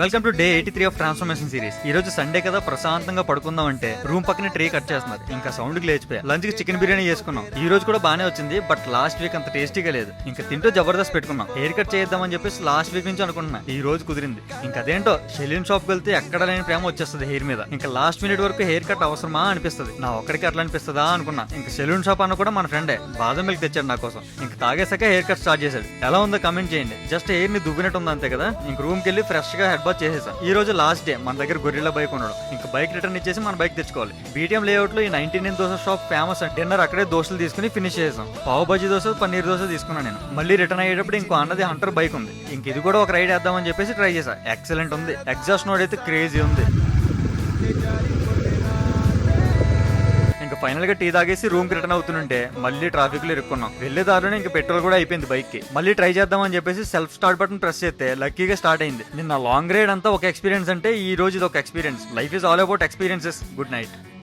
Welcome to day 83 of transformation series. ఈ రోజు Sunday కదా, ప్రశాంతంగా పడుకుందాం అంటే రూమ్ పక్కన ట్రీ కట్ చేస్తున్నారు. ఇంకా సౌండ్ కి లేచిపోయా. లంచ్ కి చికెన్ బిర్యానీ చేసుకున్నాం. ఈ రోజు కూడా బానే వచ్చింది, బట్ లాస్ట్ వీక్ అంత టేస్టీగా లేదు. ఇంకా తింటూ జబర్దస్త్ పెట్టుకున్నాం. హెయిర్ కట్ చేద్దామని చెప్పేసి లాస్ట్ వీక్ నుంచి అనుకుంటున్నా. ఈ రోజు కుదిరింది. ఇంకా అదేంటో సెలూన్ షాప్ కి వెళ్తే ఎక్కడ లేని ప్రేమ వచ్చేస్తుంది హెయిర్ మీద. ఇంకా లాస్ట్ మినిట్ వరకు హెయిర్ కట్ అవసరమా అనిపిస్తుంది. నా ఒక్కడికి అట్లా అనిపిస్తుందా అనుకున్నా. ఇంకా సెలూన్ షాప్ అన్న కూడా మన ఫ్రెండే బాదం మిల్క్ తెచ్చాడు నా కోసం. ఇంకా తాగేసాక హెయిర్ కట్ స్టార్ట్ చేశాడు. ఎలా ఉందో కమెంట్ చేయండి. జస్ట్ హెయిర్ ని దువ్వినట్టు ఉంది అంతే కదా. ఇంక రూమ్ కి వెళ్ళి ఫ్రెష్ గా హెడ్ బాత్ చేసేసా. ఈ రోజు లాస్ట్ డే. మన దగ్గర గొర్రెల బైక్ ఉండడం. ఇంకా బైక్ రిటర్న్ ఇచ్చేసి మన బైక్ తెచ్చుకోవాలి. బీటీఎం లేఅవుట్ లో ఈ 99 దోశ షాప్ ఫేమస్. డిన్నర్ అక్కడే దోశలు తీసుకుని ఫినిష్ చేసాం. పావు బజ్జీ దోశ, పన్నీర్ దోశ తీసుకున్నాను నేను. మళ్ళీ రిటర్న్ అయ్యేటప్పుడు ఇంకో అన్నది హంటర్ బైక్ ఉంది. ఇంక ఇది కూడా ఒక రైడ్ వేద్దామని చెప్పేసి ట్రై చేసా. ఎక్సలెంట్ ఉంది. ఎగ్జాస్ట్ నోడ్ అయితే క్రేజీ ఉంది. ఇంకా ఫైనల్ గా టీ తాగేసి రూమ్ కి రిటర్న్ అవుతుంటే మళ్ళీ ట్రాఫిక్ లో ఇరుక్కున్నాం. వెళ్లే దారిలోనే ఇంకా పెట్రోల్ కూడా అయిపోయింది బైక్ కి. మళ్ళీ ట్రై చేద్దామని చెప్పేసి సెల్ఫ్ స్టార్ట్ బటన్ ప్రెస్ చేస్తే లక్కీగా స్టార్ట్ అయింది. నిన్న లాంగ్ రైడ్ అంతా ఒక ఎక్స్పీరియన్స్ అంటే ఈ రోజు ఇది ఒక experience. Life is all about experiences. Good night.